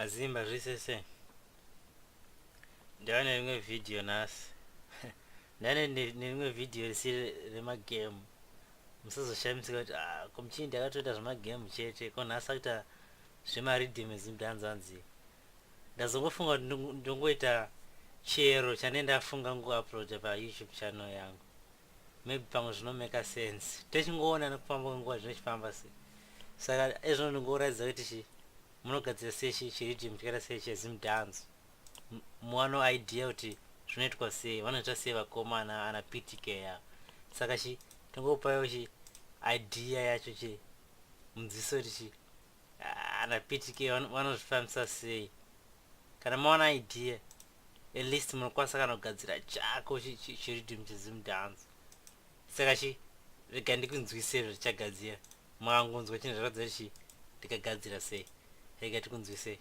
Azimba zvese ndava nerimwe vhidhiyo nhasi ndane nerimwe vhidhiyo risiri remagame. Musazoshamisika kuti komuchini ndakatoita zvemagame chete ko nhasi akuita zvemaridhim ezimudhanzanzi. Ndazongofunga kuti ndongoita chero chane ndafunga nguuploada payoutube channel yangu. Maybe pamwe zvinomeka sense techingoona nekufamba kwenguva zvinochifamba sei. Saka izvozvo ndingoratidza kuti munogadzira sei chiridhim chakaita sei chezimudhanzo. Muwano idea kuti zvinoitwa sei, vanoita sei vakomana ana PTK ya. Saka tongopayo idea yacho mudziso kuti ana PTK vanozvifambisa sei. Kana mawana idea at least munokwanisa kana kugadzira chako chiridhim chezimudhanzo. Saka rega ndikunzwise zvichagadzira. Mwangonzwa chinhu zvakaratidza kuti ndikagadzira sei. Rega tikunzwisei.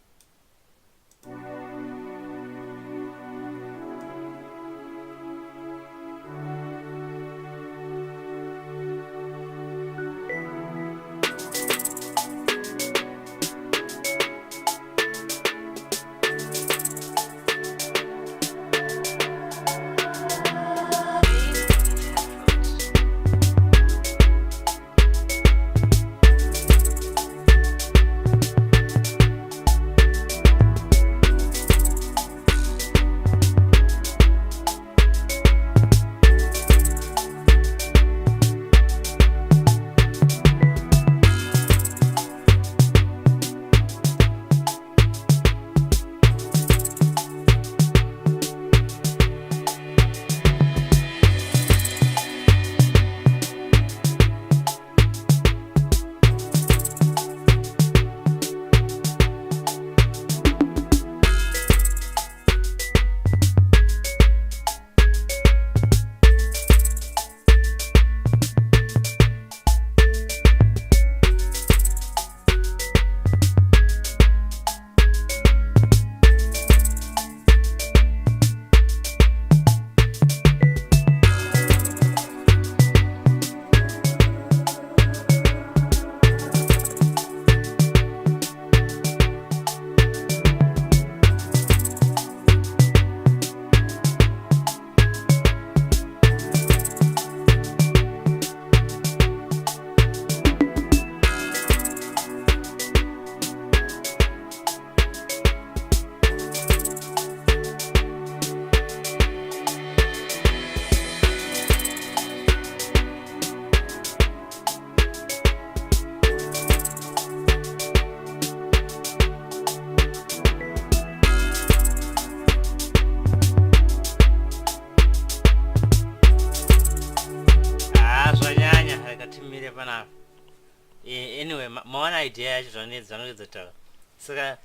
Anyway, mawana idea yacho zvanogedza kutaura. Saka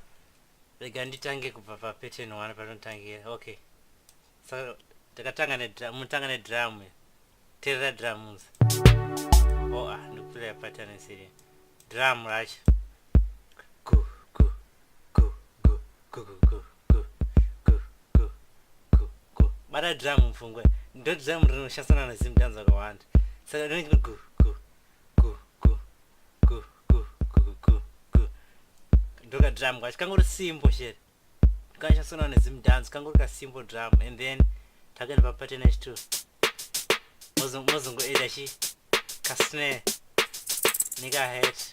rega nditange kubva papattern 1 patinotangira. Okay. Saka mutanga nedrum. Terera drums. Ndikuplaya pattern isiri. Drum racho. Go go go go go go go go go go go. Bada drum mfungwe. Ndo drum rinoshandisana nezimudhanzo akawanda. Saka ndinoti go go go go go go go go go. Ndoka drum kwacho kangori simple shit. Ndikashandisana nezimudhanzo kangori ka simple drum and then takaenda papattern h2. Mozongoeda ka snare nika hat.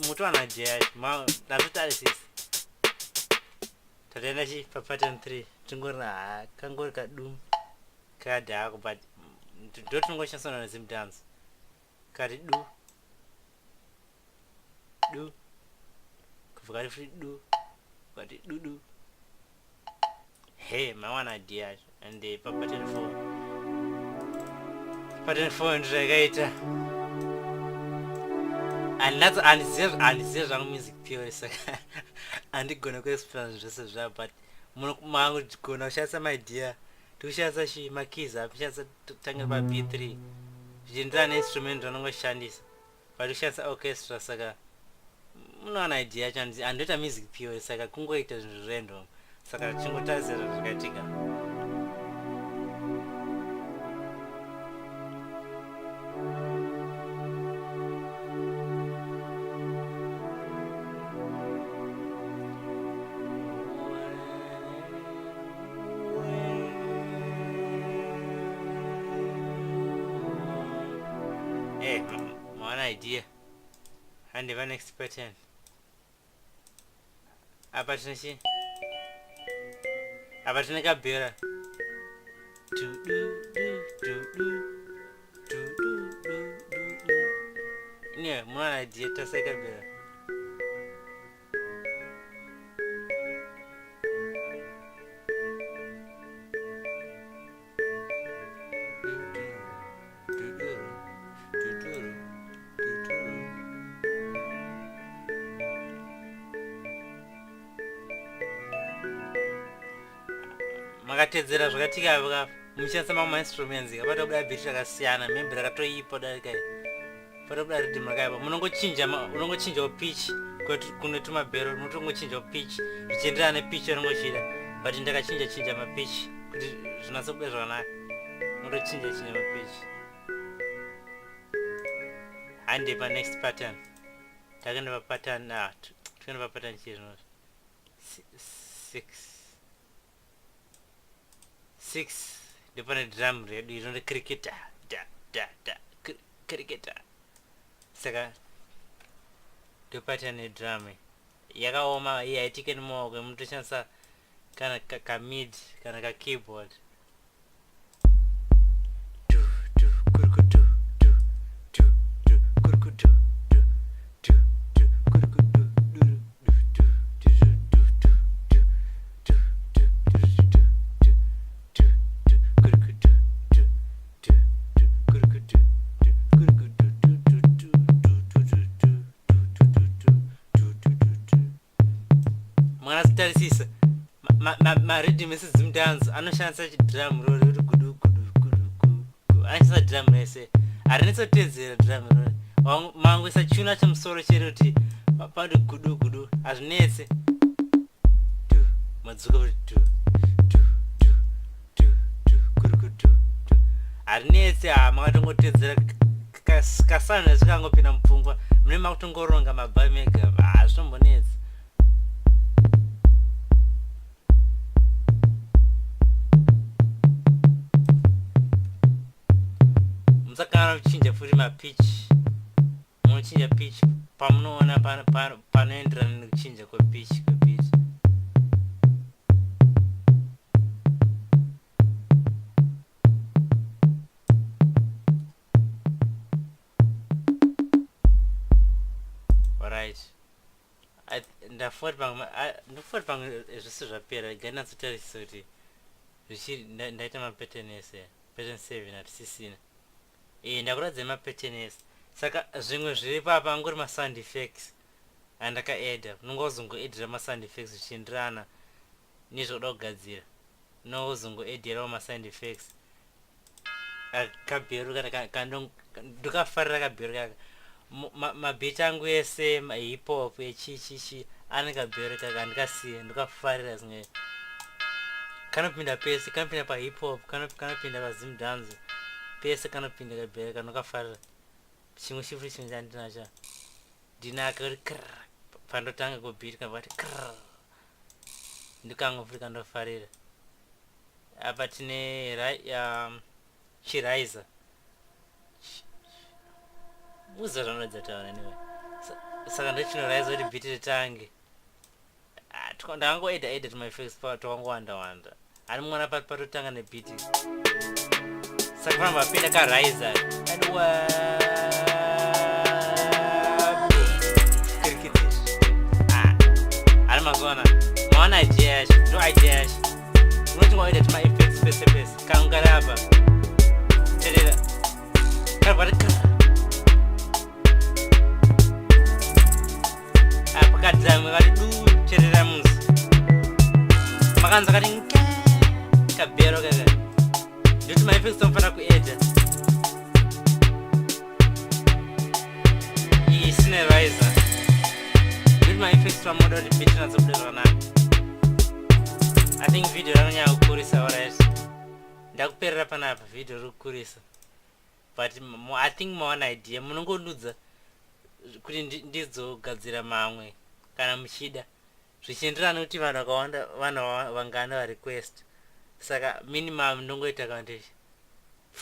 Mutwana jazz ndazvitarisisa tataenda papattern 3 tingori kangori kadum kadhako but ndotinongoshandisana nezimudhanzo kati du kubva kati futi du kati du. Hey, mawana idea yacho and papattern 4 ndizvakaita. Handiziva zvangu music theory saka handigona kuexplain zvese zvavo but mangogona kushandisa maidea tikushandisa makeys api shandisa tangira pa B3 zvichienderana neinstrument zvanongoshandisa but kushandisa orchestra. Saka munowana idea yacho handoita music theory saka kungoita zvinhu random. saka chingotarisira zvakaitika. Hey, one idea. And the next pattern. Apa tine kabhera. Ne, mwana idea tasa kabhera. Makatedzera zvakatika apa mushandisa mamwe instruments apata kubuda beat rakasiyana maybe rakatoipa darika pata kubuda rhythm rakaipa unongochinjawo pitch kune tumabhero unotongochinjawo pitch zvichienderana nepitch yaunongochida but ndakachinja mapitch kuti zvinatse kubuda zvakanaka unotochinja mapitch. Hande pa next pattern takaenda pa pattern tikaenda pa pattern chizvino 6 ndipane drum redu inoita cricketer cricketer saka ndo pattern yedrum yakaoma iyi haitike nemaoko munotoshandisa kana kamid kana kakeyboard. Tarisisa marhythm esedzimudance anoshandisa chidrum rori kuti gudu anoshandisa drum rese harinetsotedzera drum rori mangoisa chuna chemusoro cheri kuti pandi gudu hazvinetse madzuka kuti harinetse makatongotedzera kasana zvikangopinda mupfungwa mune makutongoronga mabha mega hazvitombonetsa. Musakana kuchinja futi mapitch munochinja pitch pamunoona panoenderana nekuchinja kwepitch. Alright, ndafoti pangu zvisi zvapera ganatsotarisisa kuti ndaita mapattern ese pattern 7 hatisisina ndakuradza mapattern ese saka zvimwe zviri papa angori masound effects andakaedha unongozongoedhera masound effects zvichienderana nezvokuda kugadzira unongozongoedherawo masound effects kabhero ndokafarira kabhero kaka mabhiti angu ese mahip hop echichichi ane kabhero kaka andikasiya ndokafarira zimwe kanopinda pese kanopinda pahip hop kanopinda pazimudance pese kanopinda kabhero kanokafarira chimwe chifuti chimwe chandinacho ndinaka kuti pandotanga kubhiti kanoti ndikangofuti kandofarira. Apa tine chiraiza uza zvanoedza taura anyway saka ndochinoraiza kuti bhiti ritange ndakangoedha tumaeffects twakangowanda ani mwana patotanga nebhiti saka panobva papinda karaiza adiwa kirikidzi ari mazona mawana idea yacho ndo idea yacho unotingoedha tumaeffects pese pese kangari apa terera karibati pakadzamwe kati cherera muzi makanza kati kabhero kaka ndoti maeffects tomufana kuedha iyi synthesizer ndoti maeffects twamoda kuti bhiti natsokuda zvakanaka think video yangu kukurisa alright ndakuperera panapa video rukurisa but I think mawana idea munongodudza kuti ndizogadzira mamwe kana muchida zvichienderana kuti vanhu vakawanda vanhu vangana va request saka minimum ndongoita kuti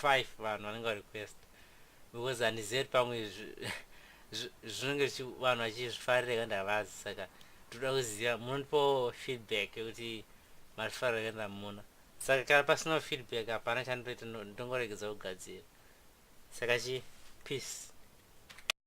5 vanhu vanenge va request because handizivi pamwe zvinenge vanhu vachizvifarira kandi havazi saka toda kuziva munonipawo feedback yekuti marifarira kandi hamuna saka kana pasina feedback hapana chandoita ndongoregedza kugadzira saka peace.